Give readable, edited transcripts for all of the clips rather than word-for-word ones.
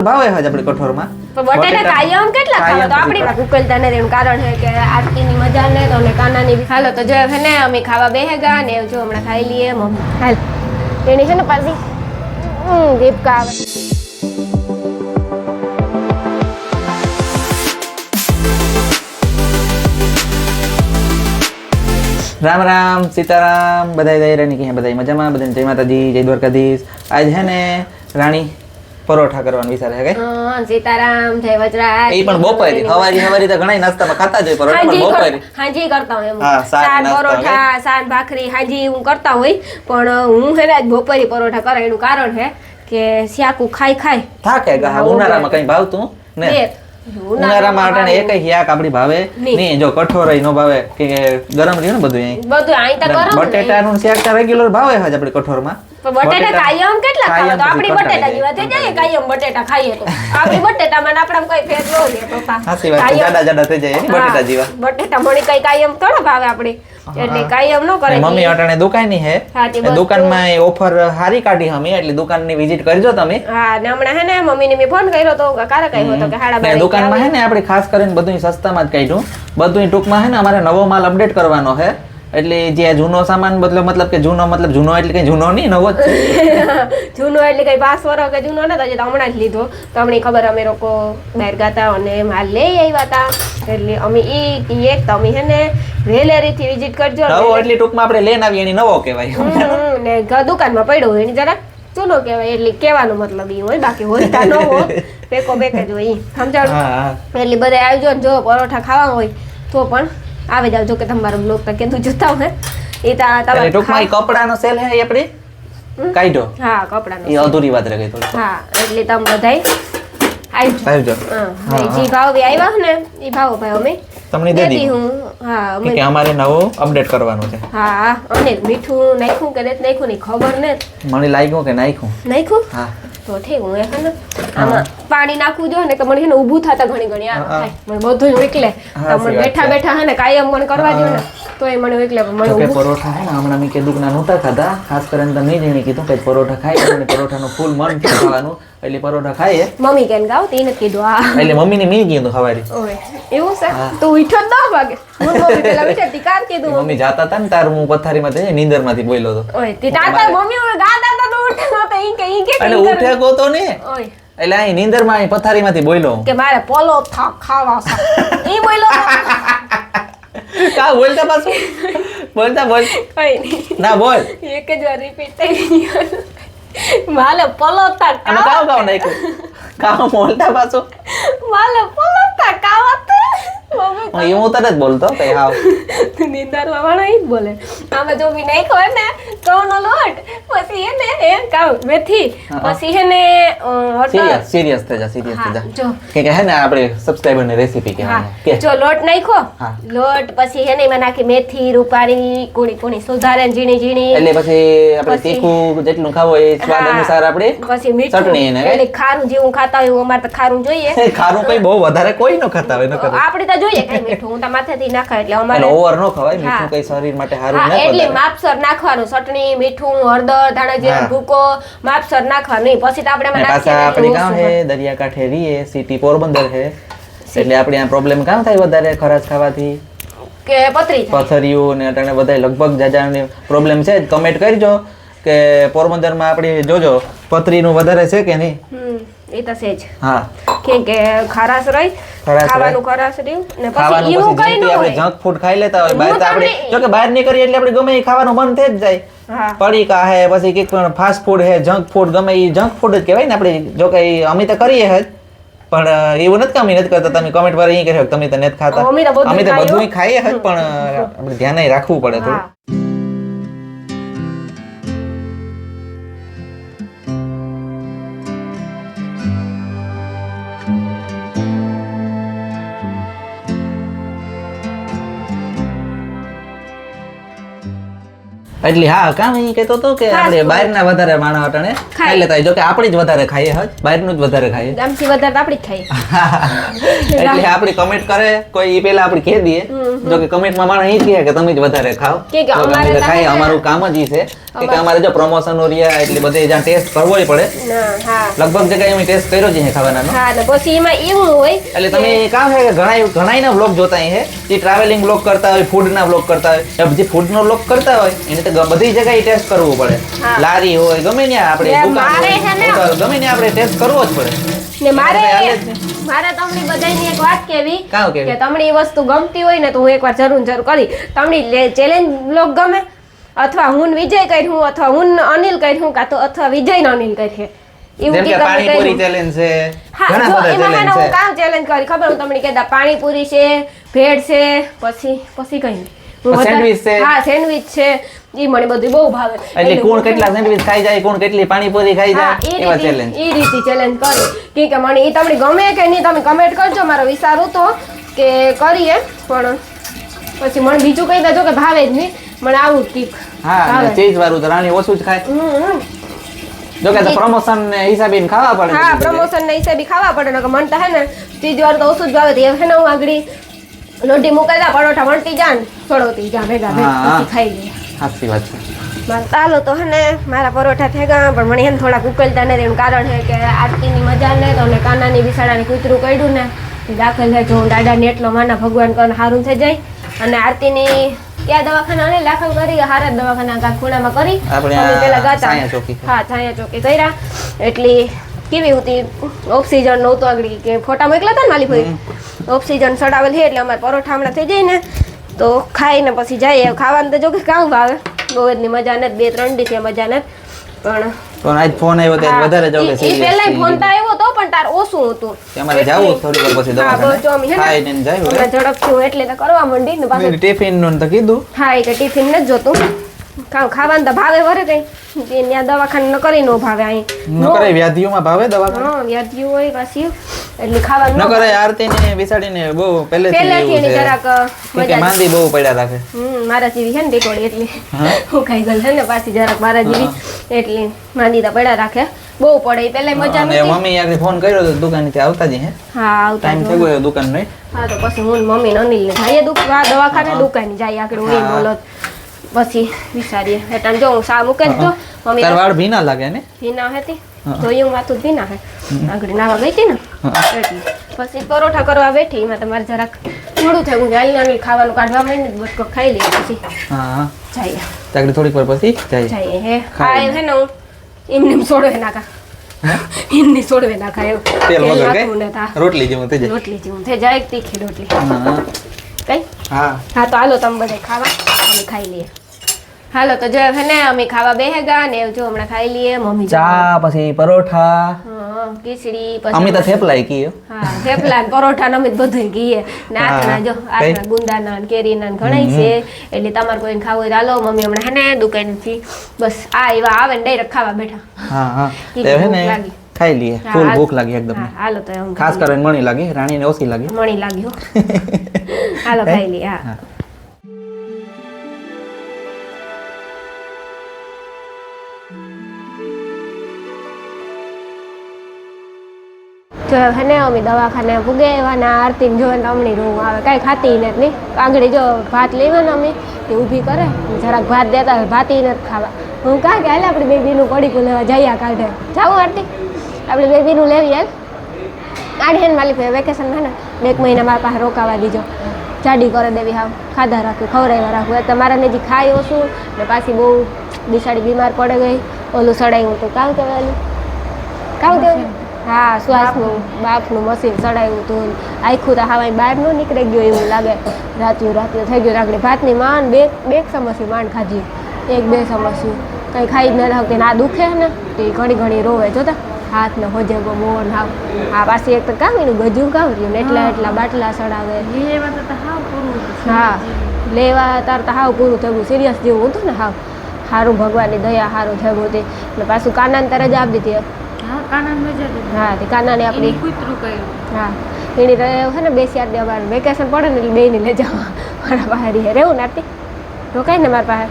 ભાવે હજ આપણે કઠોરમાં તો બટેટા કાયમ કેટલા ખાવા તો આપણી પાસે ઉકલતા નથી એનું કારણ છે કે આરતીની મજા લે તો ને કાનાની બી હાલો તો જો હે ને અમે ખાવા બેહેગા ને જો હમણાં ખાઈ લઈએ મમ્મી હાલ એની છે ને પાછી દીપકા આવે રામ રામ સીતારામ બધાય દાયરાની કે બધાય મજામાં બધાને જય માતાજી જય દ્વારકાધીશ આજ હે ને રાણી પરોઠા કરવાનો વિચાર છે કે સીતારામ જય વજરાજ એ પણ બપોરે હવારી તો ઘણા નાસ્તામાં ખાતા જ હોય પરોઠા પણ બપોરે હાજી કરતા હોય એમ હા, શાક નાસ્તા પરોઠા શાક ભાખરી હાજી હું કરતા હોય પણ હું હે ને આજ બપોરે પરોઠા કરે એનું કારણ છે કે શાકુ ખાઈ થાકે ગા ઉનાળામાં કઈ ભાવતું ને ઉનાળામાં આટાણે એકય શાક આપણી ભાવે નહીં જો કઠોરાઈ નો ભાવે કે ગરમ રહ્યું ને બધું અહીં તો ગરમ બટેટાનું શાક તો રેગ્યુલર ભાવે હજ આપણે કઠોરમાં બટેટા કાયમ કેટલા ખાવા તો આપણી બટેટા જેવા થઈ જાય કાયમ બટેટા ખાઈએ તો આપણી બટેટામાં આપણા કોઈ ફેર ન લે પપ્પા સાચી વાત જાડા થઈ જાય ને બટેટા જેવા બટેટા મણી કઈ કાયમ થોડા ભાવે આપણી એટલે કાયમ ન કરે મમ્મી અટાણે દુકાનની હે દુકાનમાં ઓફર હારી કાઢી અમે એટલે દુકાનની વિઝિટ કરજો તમે હા ને હમણાં હે ને મમ્મીને મેં ફોન કર્યો તો કારે કહ્યો તો કે હાડા બાર દુકાનમાં હે ને આપણે ખાસ કરીને બધું સસ્તામાં જ કાઢ્યું બધું ટૂંકમાં હે ને અમારે નવો માલ અપડેટ કરવાનો છે એટલે જે જૂનો સામાન મતલબ કે જૂનો એટલે કઈ જૂનો નહીં નવો જ જૂનો એટલે કઈ 5 વર્ષ કે જૂનો નતો તો હમણાં જ લીધો તો અમને ખબર અમે લોકો બહાર ગાતા અને માલ લઈ આવ્યા હતા એટલે અમે એક તો અમે હે ને વેલેરીથી વિઝિટ કરજો નવો એટલે ટૂંકમાં આપણે લઈને આવી એની નવો કહેવાય ને દુકાનમાં પડ્યો હોય એની જરાક જૂનો કહેવાય એટલે કહેવાનો મતલબ ઈ હોય બાકી હોય તા ન હોય પેકો બેકે જ હોય સમજાણું એટલે બધા આવજો ને જો પરોઠા ખાવા હોય તો પણ આવે જાવ જો કે તમારો બ્લોગ તો કેદું જોતા હે એ તા તમારે ટૂંકમાં કપડાનો સેલ હે આપણે કાઢ્યો હા કપડાનો એ અધૂરી વાત રહી ગઈ થોડી હા એટલે તમે બધાય આવજો હા જી ભાવ બી આવ્યા ને ઈ ભાવ ભાઈ અમે તમને દે દી હું હા કે અમારે નવો અપડેટ કરવાનું છે હા અને મીઠું નાખ્યું કે નથી નાખ્યું ની ખબર ને મને લાગ્યું કે નાખ્યું હા તો ઠીક હું એક ને આમાં પાણી નાખવું જો ને કે મને ઊભું થતા ઘણી આ થાય મને બધું એકલે તમને બેઠા હે ને કાયમ મને કરવા દો ને તો એ મને એકલે મને કે પરોઠા હે ને હમણાં મેં કીધું કે ના નહોતા ખાધા ખાસ કરીને તમે નહીં કીધું કે પરોઠા ખાય અને પરોઠાનું ફૂલ મન છે ખાવાનું એટલે પરોઠા ખાઈએ મમ્મી કેમ ગાવ તેને કીધું હા એટલે મમ્મીને મેં કીધું ખવારી ઓય એવું છે તો ઉઠ્યો 10 વાગે હું મમ્મી પેલા વિચારતી કામ કીધું મમ્મી જાતા હતા ને તાર હું પથારીમાં થઈ નીંદરમાંથી બોલ્યો હતો ઓય તી તાતા મમ્મી ઓય ગાતા હતા તો ઉઠે નતો ઈ કે એટલે ઉઠ્યા ગોતો ને ઓય એટલે અહીં નીંદરમાં અહીં પથારીમાંથી બોલ્યો કે મારે પોલો ખાવા છે ઈ બોલ્યો કા બોલતા પાછું બોલ કઈ નહીં ના બોલ એક જ વાર રિપીટ થઈ ગયું માલે પલોતા અને કાવ નાખ્યું કાવ બોલતા પાછું માલે પલોતા કાવત હું એવું તરત બોલતો કઈ હાવ નિંદારવા વાળો ઈ જ બોલે આમાં જો બી નાખ્યો હે ને ઘઉંનો લોટ પછી હે ને એ કાવ મેથી પછી હે ને સિરિયસ થઈ જા જો કે હે ને આપણે સબસ્ક્રાઇબર ની રેસીપી કહેવાની કે જો લોટ નાખ્યો લોટ પછી હે ને એમાં નાખી મેથી રૂપારી કુણી સુધારે ઝીણી એટલે પછી આપણે તીખું જેટલું ખાવો એ સ્વાદ અનુસાર આપણે પછી મીઠું ચટણી ને એટલે ખારું જેવું ખાતા હોય અમારે તો ખારું જોઈએ ખારું કઈ બહુ વધારે કોઈ ન ખાતા હોય ન કરે આપણે તો જોઈએ કઈ મીઠું હું તો માથેથી નાખાય એટલે અમારે ઓવર ન ખવાય મીઠું કઈ શરીર માટે સારું ન એટલે માપસર નાખવાનું ચટણી મીઠું હળદર ધાણા જીરું ભૂકો માપસર નાખવાનું પછી તો આપણે પાછા આપણે કામ હે દરિયાકાંઠે રીએ સિટી પોરબંદર હે એટલે આપણે આ પ્રોબ્લેમ કામ થાય વધારે ખરાશ ખાવાથી કે પથરીયું ને અટાણે બધા લગભગ જાજાની પ્રોબ્લેમ છે કમેન્ટ કરજો કે પોરબંદરમાં આપણે જોજો પથરીનું વધારે છે કે નહીં એ તો છે જ હા કે ખરાશ રહી ખાવાનું ખરાશ રહ્યું ને પછી એવું કઈ ન આપણે જંક ફૂડ ખાઈ લેતા હોય બહાર તો આપણે જો કે બહાર નીકળીએ એટલે આપણે ગમે એ ખાવાનું મન થઈ જ જાય પડીકા હે પછી કંઈક પણ ફાસ્ટ ફૂડ હે જંક ફૂડ ગમે એ જંક ફૂડ જ કહેવાય ને આપણે જો કે અમે તો કરીએ જ પણ એવું નથી કે અમે નથી કરતા તમે કમેન્ટ પર અહીં કહો તમે તો નથી ખાતા અમે તો બધું ખાઈએ જ પણ આપણે ધ્યાન રાખવું પડે થોડું એટલે હા કામ એ કહેતો હતો કે આપણે બહારના વધારે માણસ અટાણે ખાઈ લેતા હોય. જો કે આપણે જ વધારે ખાઈએ હજ બહારનું જ વધારે ખાઈએ ગામથી વધારે તો આપણે જ ખાઈએ એટલે આપણી કમેન્ટ કરે કોઈ ઈ પહેલા આપણે કહી દઈએ જો કે કમેન્ટમાં માણસ ઈ કહે કે તમે જ વધારે ખાઓ કે તો અમારે અમે ખાઈએ અમારું કામ જ ઈ છે કે અમારે જો પ્રમોશન રહ્યા એટલે બધે જ્યાં ટેસ્ટ કરવોય પડે હા લગભગ જગ્યાએ અમે ટેસ્ટ કર્યો છે ખાવાનાનો હા ને પછી એમાં એવું હોય એટલે તમે કામ છે કે ઘણાયના વ્લોગ જોતા છે જે ટ્રાવેલિંગ વ્લોગ કરતા હોય ફૂડના વ્લોગ કરતા હોય જે ફૂડનો વ્લોગ કરતા હોય એને તો બધી જગ્યાએ ટેસ્ટ કરવું પડે લારી હોય ગમે ત્યાં આપણે દુકાન હોય ગમે ત્યાં આપણે ટેસ્ટ કરવો જ પડે ને મારે તમને બધાની એક વાત કેવી કે તમને એ વસ્તુ ગમતી હોય ને તો હું એકવાર જરૂર કરી તમને ચેલેન્જ વ્લોગ ગમે અથવા હું વિજય કર્યું અથવા હું અનિલ કર્યું કાં તો અથવા વિજય ને અનિલ કરીએ જેમ કે પાણીપુરી ચેલેન્જ છે ઘણા બધા ચેલેન્જ છે હું કામ ચેલેન્જ કરી ખબર હું તમને કહેતા પાણીપુરી છે ભેળ છે પછી કઈ સેન્ડવિચ છે હા સેન્ડવિચ છે ઈ મને બધું બહુ ભાવે એટલે કોણ કેટલા સેન્ડવિચ ખાઈ જાય કોણ કેટલી પાણીપુરી ખાઈ જાય એવા ચેલેન્જ ઈ રીતે ચેલેન્જ કરી કે મને ઈ તમને ગમે કે નહીં તમે કમેન્ટ કરજો મારો વિચાર હતો કે કરીએ પણ પછી મને બીજું કહી દેજો કે ભાવે જ નહીં મને આવું ઠીક હા ચીઝ વાળું તો રાણી ઓછું જ ખાય જો કે પ્રમોશન ને હિસાબે ખાવા પડે હા પ્રમોશન ને હિસાબે ખાવા પડે ને મન તો હે ને ચીઝ વાળું તો ઓછું જ ભાવે હે ને હું આગળી લોટી મુકાતા પરોઠા વણતી જાન છોડોતી જા ભેગા પછી ખાઈ લે સાચી વાત છે મારે ચાલો તો હે ને મારા પરોઠા થઈ ગયા પણ મને એમ થોડાક ઉકેલતા નથી એનું કારણ છે કે આરતીની મજા ને તો કાનાની બિસાડાની કૂતરું કાઢ્યું ને દાખલ થાય જો દાદાને એટલો માના ભગવાન કરીને સારું થઈ જાય અને આરતીની ક્યાં દવાખાના ને દાખલ કરી હારા દવાખાના ખૂણામાં કરી પેલા ગાતા હા છાયા ચોકી કર્યા એટલે કેવી હતી ઓક્સિજન નહોતું આગળ કે ફોટા મોકલા હતા ને માલી ભાઈ ઓક્સિજન ચડાવેલ છે એટલે અમારે પરોઠા હમણાં થઈ જાય ને તો ખાઈને પછી જઈએ ખાવાનું તો જો કે કામ ભાવે બહુ જ મજા નથી 2-3 દિવસે મજા નથી પણ આજ ફોન આવ્યો તો વધારે જાવ કે ઈ પહેલા ફોન તો આવ્યો તો પણ તાર ઓછું હતું અમારે જાવું થોડી વાર પછી દવાખાને ખાઈને જાયું ઝડપથી એટલે તો કરવા માંડી ને પાછું ટિફિન નું તો કીધું હા એ કે ટિફિન ન જોતું ખાવાનું તો ભાવે વરે કઈ ત્યાં દવાખાને ન કરી નો ભાવે અહીં ન કરે વ્યાધિઓમાં ભાવે દવાખાને હા વ્યાધિઓ હોય પાછી એટલે ખાવાનું ન કરે આરતી ને બેસાડીને બહુ પહેલેથી જરાક કે માંદી બહુ પડ્યા રાખે મારા જેવી છે ને ટીકોડી એટલે હું ખાઈ ગયેલ છે ને પાછી જરાક મારા જેવી એટલે માંદી તો પડ્યા રાખે બહુ પડે પહેલા મજા નહોતી મમ્મી આગળ ફોન કર્યો તો દુકાનેથી આવતા જ હે હા આવતા ટાઈમ થઈ ગયો દુકાન નહીં હા તો પછી હું મમ્મી ને અનિલ ને જઈએ દવાખાને દુકાને જાય આગળ હોય બોલો પછી વિચારીએ એટલે જો હું સા મૂકે તો મમ્મી તાર વાળ ભીના લાગે ને ભીના હતી ધોયું માથું ભીના હે આગળ નાવા ગઈ હતી ને એટલે પછી પરોઠા કરવા બેઠી એમાં તમારે જરાક મોડું થયું હાલ ખાવાનું કાઢવા માંડી બટકો ખાઈ લઈએ પછી હા જઈએ આગળ થોડીક વાર પછી જઈએ હે ખાય છે ને હું એમને છોડવે નાખા એમની છોડવે નાખા એવું તેલ વગર કે રોટલી જેવું થઈ જાય રોટલી જેવું થઈ જાય તીખી રોટલી કઈ હા તો હાલો તમે બધા ખાવા અમે ખાઈ લઈએ હાલો તો જો હે ને અમે ખાવા બેહેગા ને જો હમણાં ખાઈ લઈએ મમ્મી ચા પછી પરોઠા ખીચડી પછી અમે તો થેપલા કીએ હા થેપલા પરોઠા ને અમે બધું કીએ નાખના જો આટલા ગુંદાના કેરીના ઘણાય છે એટલે તમારે કોઈને ખાવું હોય હાલો મમ્મી હમણાં હે ને દુકાનથી બસ આ એવા આવે ને ડાયરેક્ટ ખાવા બેઠા હા હા તે હે ને ખાઈ લઈએ ફૂલ ભૂખ લાગી એકદમ હાલો તો ખાસ કરીને મણી લાગી રાણીને ઓછી લાગી મણી લાગી હો હાલો ખાઈ લઈએ હા જો હે ને અમે દવાખાને ભૂગે એવાના આરતી જોઈને અમણી રૂમ આવે કાંઈ ખાતી નથી નહીં આગળ જો ભાત લેવા ને અમે તે ઊભી કરે જરાક ભાત દેતા ભાતી નથી ખાવા હું કાં કે હાલે આપણે બેબીનું પડીકું લેવા જઈએ કાઢે જાવું આરતી આપણે બેબીનું લેવી હાલ કાઢીએ ને માલિક વેકેશન ને 1 મહિના મારા પાસે રોકાવા દીજો જાડી કરે દેવી હાવ ખાધા રાખું ખવડાવ્યા રાખું એટલે મારા ને જે ખાઈ ઓછું ને પાછી બહુ બિસાડી બીમાર પડે ગઈ ઓલું સડાયું તો કામ કહેવાયું કામ કહેવાય હા શ્વાસનું બાફનું મશીન ચડાવ્યું હતું આખું તો હવા બહાર ન નીકળી ગયું એવું લાગે રાત્યું થઈ ગયું આગળ ભાતની માંડ બે સમસ્યું માંડ ખાધી 1-2 સમસ્યું કંઈ ખાઈ જ ન રાખતી ને આ દુખે ને તો એ ઘણી રોવે જોતા હાથ ને હોજે મોન હાવ આ પાછી એક તો કામ એનું ગજું કામ રહ્યું ને એટલા બાટલા ચડાવે હા લેવા તાર તો હાવ પૂરું થયું સિરિયસ જેવું હતું ને હાવ સારું ભગવાનની દયા સારું થયું હતું ને પાછું કાનાને તારે જ આપી દીધી હા તે કાનાને આપણી હા એની છે ને 2-4 દે અમારે વેકેશન પડે ને એટલે બેને લઈ જવા મારા પાસે રહેવું નાતી રોકાય ને મારા પાસે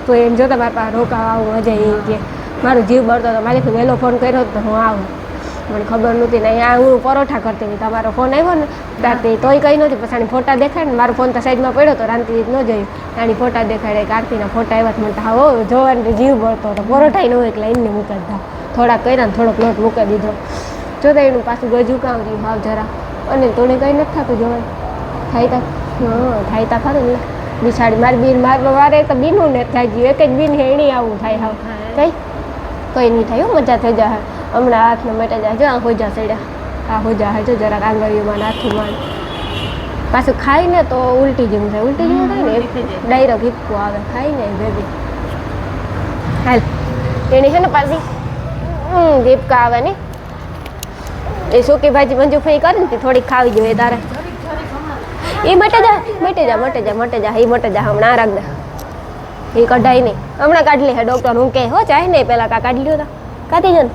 તો એમ જો તમારા પાસે રોકાવા આવું અજય એ કે મારો જીવ બળતો હતો માલિક વહેલો ફોન કર્યો તો હું આવું મને ખબર નહોતી ને અહીંયા હું પરોઠા કરતી હતી તમારો ફોન આવ્યો ને ત્યારથી તોય કંઈ નહોતી પછી આની ફોટા દેખાય ને મારો ફોન તો સાઈડમાં પડ્યો તો રાંતી ન જોયું આની ફોટા દેખાડે આરતીના ફોટા આવ્યા મને તો હા જોવાનું જીવ બળતો હતો પરોઠા ન હોય એટલે એને મૂકી દીધા થોડાક કર્યા ને થોડોક લોટ મૂકી દીધો જોતા એનું પાછું ગજુ કામ રહ્યું હાવ જરા અને તોડે કંઈ નથી થતું જોવાય થાય તા થાય તા ખરું ને બિસાડી મારી બીન મારવા વારે તો બીનું ને થાય ગયું એક જ બીન એણી આવું થાય હાવ કંઈ નહીં થાય મજા થઈ જાય હમણાં હાથને મટા જાય જો આ હોજા સડ્યા આ હોજા હા જો જરાક આંગળીઓમાં હાથમાં પાછું ખાઈને તો ઉલટી જેવું થાય ઉલટી જેવું થાય ને ડાયરેક્ટ હિપકો આવે ખાઈને બેબી હાલ એની છે ને પાછી હિપકા આવે ને એ સૂકી ભાજી મંજુફાઈ કરે ને થોડીક ખાવી જોઈએ તારે એ મટે જા એ મટે જા હમણાં રાખ દે એ કઢાઈ નહીં હમણાં કાઢ લે ડૉક્ટર હું કહે હો ચાહે નહીં પહેલાં કાઢી લ્યો તા કાઢી જો ને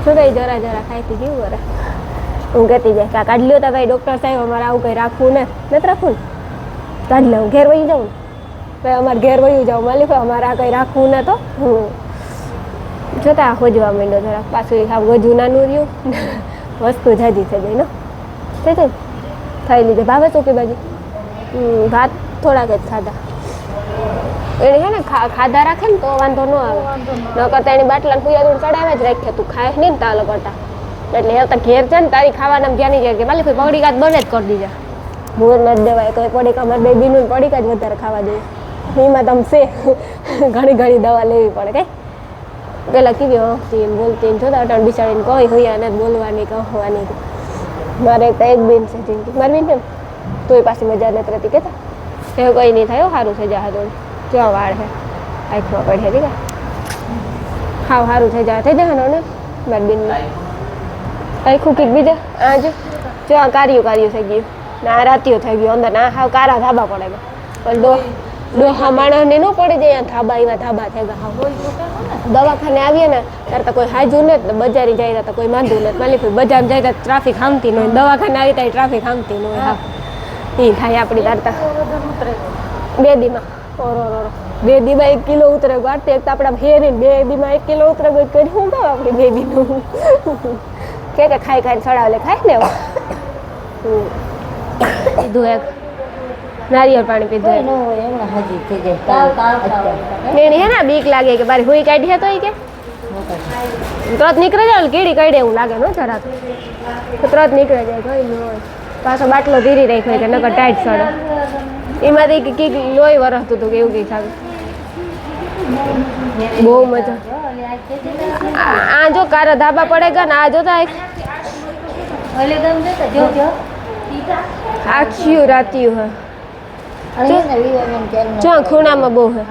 શું કઈ જરા ખાઈથી કેવું કરે હું કહેતી જાય કા કાઢી લ્યો તા ભાઈ ડૉક્ટર સાહેબ અમારે આવું કંઈ રાખવું ને નથી રાખવું ને કાઢી લઉં ઘેર વહી જાઉં ને ભાઈ અમારે ઘેર વહી જાઉં માલિક અમારે આ કંઈ રાખવું ને તો હું જોતા ખોજવા માંડ્યો જરાક પાછું આમ ગજુ નાનું રહ્યું વસ્તુ જાજી થઈ જાય ને તે થઈ લીધે ભાવે શું કે બાજુ ભાત થોડાક જ ખાધા એને છે ને ખાધા રાખે ને તો વાંધો ન આવે ન કરતા એની બાટલા પૂજા દૂર ચડાવે જ રાખે તું ખાય નહીં ને તાલો કરતા એટલે એ તો ઘેર છે ને તારી ખાવાના ધ્યાન નહીં જાય કે માલી કોઈ પડીકા જ બને જ કરી દીધા ભૂર નથી દેવાય કોઈ પડીકા મારે બેબીનું પડીકા જ વધારે ખાવા જોઈએ એમાં તમે છે ઘણી દવા લેવી પડે કઈ પેલા કેવી હસતી એમ બોલતી એમ જોતા અટાણ બિચારીને કોઈ હોયા ને બોલવાની કહવાની મારે તો એક બેન છે જિંદગી મારી બેન કેમ તોય પાછી મજા નથી રહેતી કહેતા એવું કંઈ નહીં થાય સારું થઈ જાય તો ક્યાં વાળ છે આંખમાં પડે છે હાવ સારું થઈ જાય ને મારી બેન આખું કંઈક બીજા આ જો આ કાર્યું થઈ ગયું ના રાતીઓ થઈ ગયું અંદર ના હાવ કારા ધાબા પડે પણ ડોહા માણસને ન પડી જાય ધાબા એવા ધાબા થઈ ગયા હાવ દવાખાને આવીએ ને ત્યારે તો કોઈ હાજુ ને બજારી જાય તો કોઈ માંદું નથી માલિક બજારમાં જાય તો ટ્રાફિક હામતી ન હોય દવાખાને આવી ત્યાં ટ્રાફિક હામતી ન હોય હા એ થાય આપણી તારતા 2 દીમાં ઓરો 2 દીમાં 1 કિલો ઉતરે વાટતે એક તો આપણા ફેરીને 2 દીમાં 1 કિલો ઉતરે કોઈ કરી શું કહો આપણી બેબીનું કે ખાઈને સડાવલે ખાય ને કીધું એક નારિયેળ પાણી પીધું એની હે ને બીક લાગે કે મારી હુઈ કાઢી છે તો એ કે તરત નીકળી જાય કીડી કાઢે એવું લાગે ને જરાક તરત નીકળી જાય કઈ ન હોય પાછો બાટલો ધીરી રાખ્યો કે નકર ટાઈટ સડે એમાંથી કંઈક લોહી વરસતું હતું કે એવું કંઈક આવે બહુ મજા આ જો કારા ધાબા પડે ગયા ને આ જોતા આખી રાત્યું હે જો ખૂણામાં બહુ હે